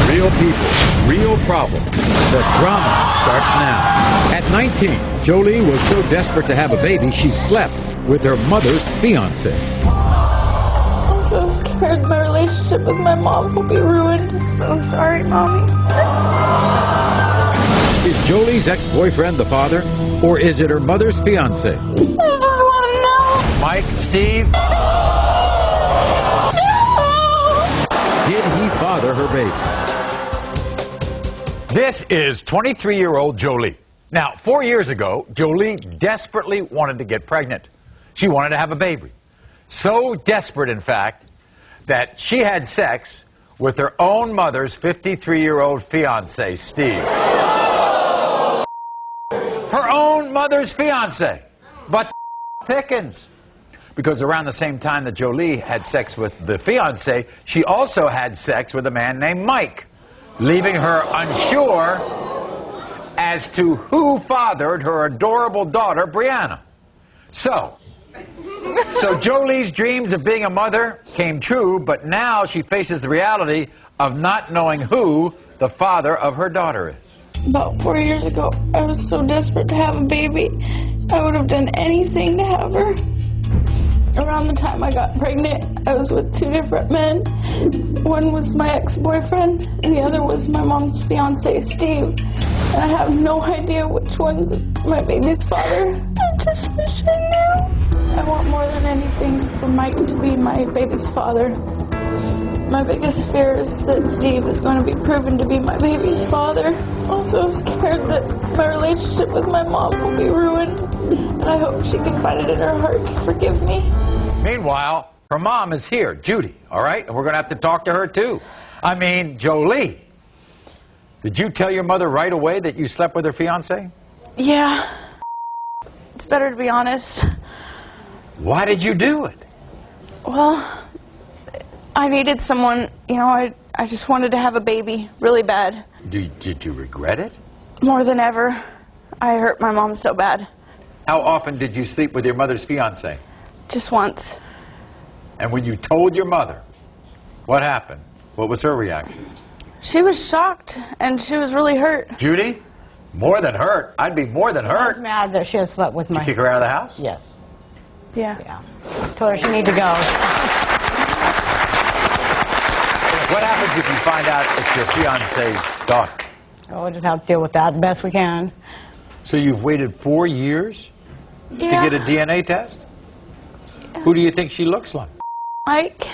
Real people, real problems. The drama starts now. At 19, Jolie was so desperate to have a baby, she slept with her mother's fiancé. I'm so scared my relationship with my mom will be ruined. I'm so sorry, Mommy. Is Jolie's ex-boyfriend the father, or is it her mother's fiancé? I just want to know. Mike, Steve? Did he father her baby? This is 23-year-old Jolie. Now, 4 years ago, Jolie desperately wanted to get pregnant. She wanted to have a baby. So desperate, in fact, that she had sex with her own mother's 53-year-old fiancé, Steve. Her own mother's fiancé. But thickens. Because around the same time that Jolie had sex with the fiancé, she also had sex with a man named Mike, leaving her unsure as to who fathered her adorable daughter, Brianna. So Jolie's dreams of being a mother came true, but now she faces the reality of not knowing who the father of her daughter is. About 4 years ago, I was so desperate to have a baby. I would have done anything to have her. Around the time I got pregnant, I was with two different men. One was my ex-boyfriend, and the other was my mom's fiancé, Steve. And I have no idea which one's my baby's father. I just wish I knew. I want more than anything for Mike to be my baby's father. My biggest fear is that Steve is going to be proven to be my baby's father. I'm so scared that my relationship with my mom will be ruined. And I hope she can find it in her heart to forgive me. Meanwhile, her mom is here, Judy, all right? And we're going to have to talk to her, too. I mean, Jolie, did you tell your mother right away that you slept with her fiancé? Yeah. It's better to be honest. Why did you do it? Well, I needed someone, you know, I just wanted to have a baby really bad. Did you regret it? More than ever. I hurt my mom so bad. How often did you sleep with your mother's fiancé? Just once. And when you told your mother, what happened? What was her reaction? She was shocked, and she was really hurt. Judy? More than hurt? I'd be more than I hurt. was mad that she had slept with my... Did you kick her out of the house? Yes. Yeah. Yeah. Told her she needed to go. What happens if you find out it's your fiancé's daughter? Oh, we'll just have to deal with that the best we can. So you've waited 4 years to get a DNA test? Yeah. Who do you think she looks like? Mike.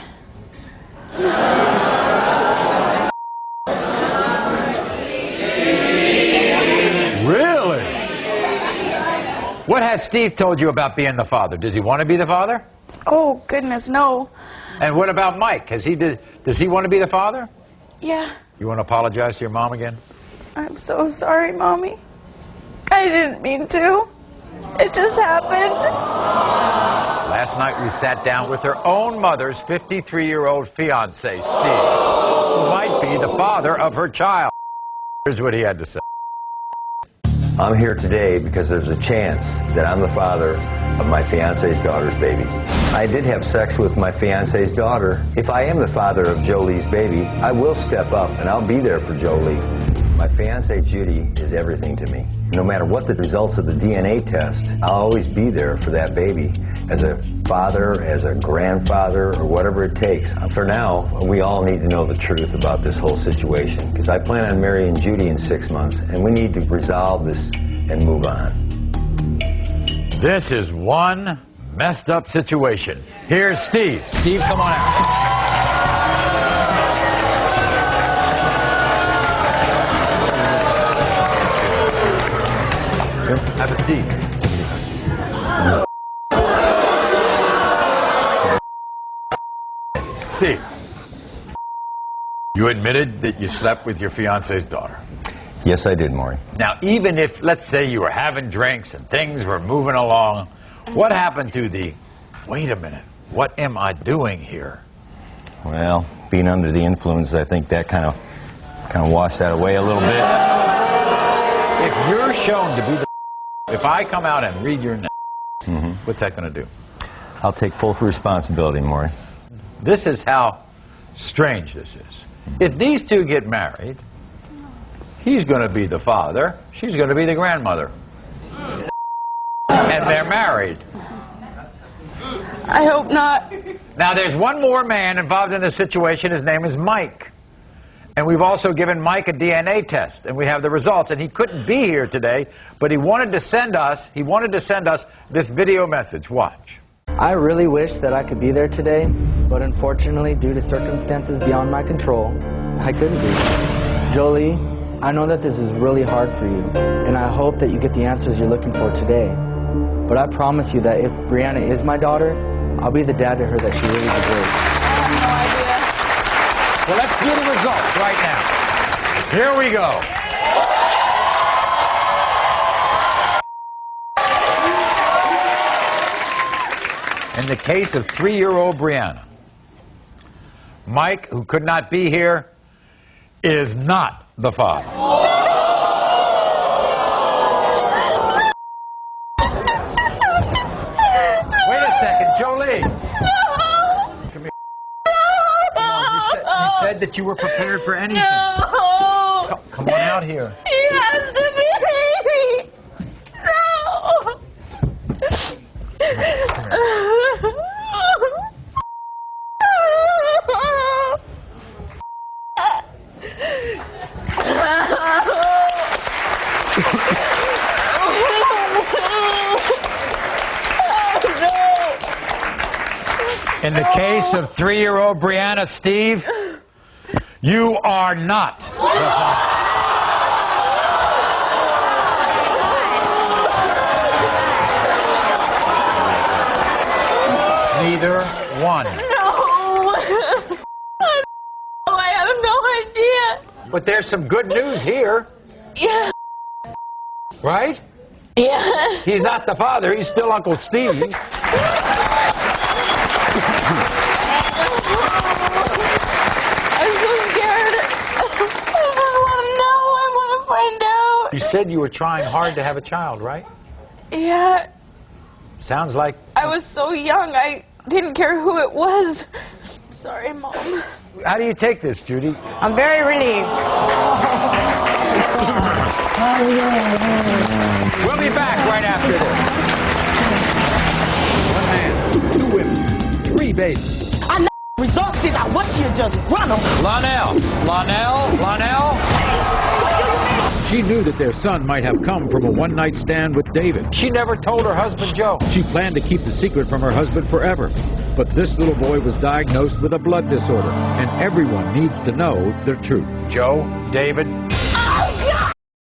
Really? What has Steve told you about being the father? Does he want to be the father? Oh, goodness, no. And what about Mike? Does he want to be the father? Yeah. You want to apologize to your mom again? I'm so sorry, Mommy. I didn't mean to. It just happened. Last night we sat down with her own mother's 53-year-old fiancé, Steve, who might be the father of her child. Here's what he had to say. I'm here today because there's a chance that I'm the father of my fiancé's daughter's baby. I did have sex with my fiancé's daughter. If I am the father of Jolie's baby, I will step up and I'll be there for Jolie. My fiancée Judy is everything to me. No matter what the results of the DNA test, I'll always be there for that baby as a father, as a grandfather, or whatever it takes. For now, we all need to know the truth about this whole situation because I plan on marrying Judy in 6 months and we need to resolve this and move on. This is one messed up situation. Here's Steve. Steve, come on out. Have a seat. Steve, you admitted that you slept with your fiancé's daughter. Yes, I did, Maury. Now, even if, let's say, you were having drinks and things were moving along, what happened to the, wait a minute, what am I doing here? Well, being under the influence, I think that kind of washed that away a little bit. If you're shown to be the, if I come out and read your name, what's that going to do? I'll take full responsibility, Maury. This is how strange this is. If these two get married, he's going to be the father, she's going to be the grandmother. And they're married. I hope not. Now, there's one more man involved in this situation. His name is Mike. And we've also given Mike a DNA test, and we have the results. And he couldn't be here today, but he wanted to send us this video message. Watch. I really wish that I could be there today, but unfortunately, due to circumstances beyond my control, I couldn't be. Jolie, I know that this is really hard for you, and I hope that you get the answers you're looking for today. But I promise you that if Brianna is my daughter, I'll be the dad to her that she really deserves. I have no idea. Well, let's do the results right now. Here we go. In the case of 3-year-old Brianna, Mike, who could not be here, is not the father. Wait a second, Jolie. Come here. Come on, you said that you were prepared for anything. No. Come on out here. He has to be. No. In the case of 3-year-old Brianna, Steve, you are not the father. Neither one. No. I have no idea. But there's some good news here, Yeah. right? Yeah. He's not the father, he's still Uncle Steve. I'm so scared. I want to know. I want to find out. You said you were trying hard to have a child, right? Yeah. Sounds like... I was so young. I didn't care who it was. Sorry, Mom. How do you take this, Judy? I'm very relieved. We'll be back right after this. 1 man, 2 women, 3 babies. I know results is I wish you just run them. Lonell. She knew that their son might have come from a one-night stand with David. She never told her husband, Joe. She planned to keep the secret from her husband forever. But this little boy was diagnosed with a blood disorder, and everyone needs to know the truth. Joe, David,